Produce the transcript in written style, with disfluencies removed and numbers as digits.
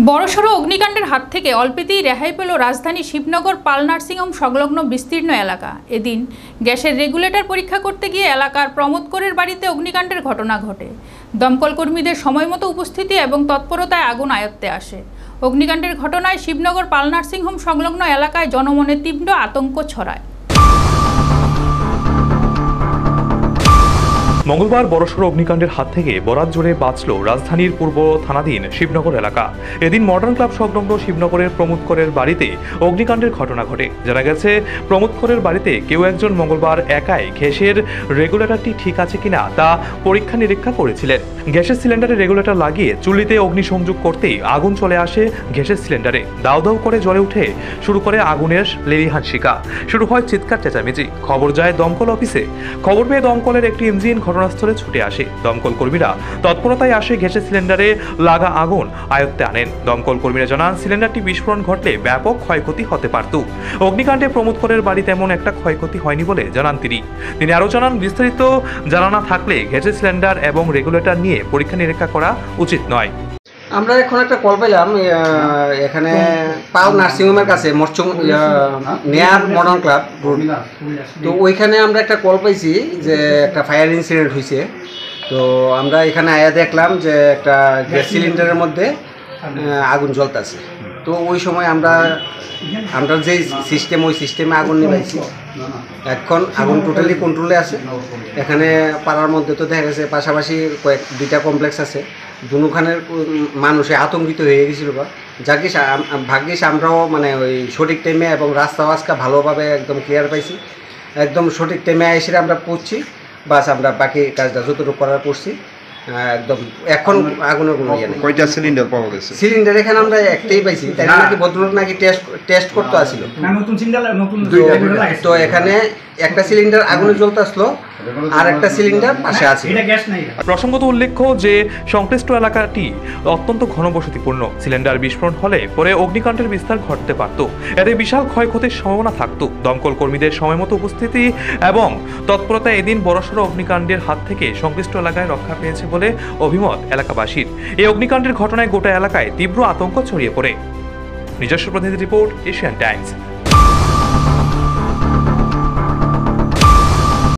বড়সড় অগ্নিকাণ্ডের হাত থেকে অল্পেতেই রেহাই পেল রাজধানী শিবনগর পাল নার্সিংহোম সংলগ্ন বিস্তীর্ণ এলাকা। এদিন গ্যাসের রেগুলেটর পরীক্ষা করতে গিয়ে এলাকার প্রমোদ করের বাড়িতে অগ্নিকাণ্ডের ঘটনা ঘটে। দমকল কর্মীদের সময়মতো উপস্থিতি এবং তৎপরতায় আগুন আয়ত্তে আসে। অগ্নিকাণ্ডের ঘটনায় শিবনগর পাল নার্সিংহোম সংলগ্ন এলাকায় জনমনে তীব্র আতঙ্ক ছড়ায়। মঙ্গলবার বড়সড় অগ্নিকাণ্ডের হাত থেকে বরাত জোরে বাঁচল রাজধানীর পূর্ব থানাধীন শিবনগর এলাকা। এদিন মডার্ন ক্লাব সংলগ্ন শিবনগরের প্রমোদ করের বাড়িতে অগ্নিকাণ্ডের ঘটনা ঘটে। জানা গেছে, প্রমোদ করের বাড়িতে কেউ একজন মঙ্গলবার একাই গ্যাসের রেগুলেটরটি ঠিক আছে কিনা তা পরীক্ষা নিরীক্ষা করেছিলেন। গ্যাসের সিলিন্ডারে রেগুলেটর লাগিয়ে চুল্লিতে অগ্নিসংযোগ করতেই আগুন চলে আসে গ্যাসের সিলিন্ডারে। দাউ দাউ করে জ্বলে উঠে শুরু করে আগুনের লেলিহান শিখা। শুরু হয় চিৎকার চেঁচামেচি। খবর যায় দমকল অফিসে। খবর পেয়ে দমকলের একটি ইঞ্জিন ঘটনাস্থলে ছুটে আসে। দমকল কর্মীরা তৎপরতায় আসে গ্যাসের সিলিন্ডারে লাগা আগুন আয়ত্তে আনেন। দমকল কর্মীরা জানান, সিলিন্ডারটি বিস্ফোরণ ঘটলে ব্যাপক ক্ষয়ক্ষতি হতে পারত। অগ্নিকাণ্ডে প্রমোদ করের বাড়ি তেমন একটা ক্ষয়ক্ষতি হয়নি বলে জানান তিনি আরও জানান, বিস্তারিত জানা না থাকলে গ্যাসের সিলিন্ডার এবং রেগুলেটর নিয়ে পরীক্ষা নিরীক্ষা করা উচিত নয়। আমরা এখন একটা কল পেলাম এখানে পাল নার্সিংহোমের কাছে নেয়ার মডার্ন ক্লাব রোড। তো ওইখানে আমরা একটা কল পাইছি যে একটা ফায়ার ইনসিডেন্ট হয়েছে। তো আমরা এখানে আয়া দেখলাম যে একটা গ্যাস সিলিন্ডারের মধ্যে আগুন জ্বলতেছে। তো ওই সময় আমরা যে সিস্টেম ওই সিস্টেমে আগুন নিভাইছি। এখন আগুন টোটালি কন্ট্রোলে আছে। এখানে পাড়ার মধ্যে তো দেখা গেছে পাশাপাশি দুইটা কমপ্লেক্স আছে। দুখানের মানুষে আতঙ্কিত হয়ে গেছিল বা ভাগ্যিস আমরাও মানে ওই সঠিক টাইমে এবং রাস্তা বাস্তা ভালোভাবে একদম ক্লিয়ার পাইছি। একদম সঠিক টাইমে এসে আমরা পড়ছি, বাস আমরা বাকি কাজটা যতটুকু করার করছি। একদম এখন আগুনের কোনো ইয়ে নেই। কয়টা সিলিন্ডার পাওয়া গেছে? সিলিন্ডার এখানে আমরা একটাই পাইছি। তাই নাকি ভদ্রলোক নাকি টেস্ট করতে আসছিল। তো এখানে একটা সিলিন্ডার আগুনে জ্বলতে আসলো, আর একটা সিলিন্ডার পাশে আছে। প্রসঙ্গত উল্লেখ্য যে সংশ্লিষ্ট এলাকাটি অত্যন্ত ঘনবসতিপূর্ণ। সিলিন্ডার বিস্ফোরণ হলে পরে অগ্নিকাণ্ডের বিস্তার ঘটতে পারত। এতে বিশাল ক্ষয়ক্ষতির সম্ভাবনা থাকত। দমকল কর্মীদের সময়মতো উপস্থিতি এবং তৎপরতা এদিন বড়সড় অগ্নিকাণ্ডের হাত থেকে সংশ্লিষ্ট এলাকায় রক্ষা পেয়েছে বলে অভিমত এলাকাবাসীর। এই অগ্নিকাণ্ডের ঘটনায় গোটা এলাকায় তীব্র আতঙ্ক ছড়িয়ে পড়ে। নিজস্ব প্রতিনিধি রিপোর্ট, এশিয়ান টাইমস।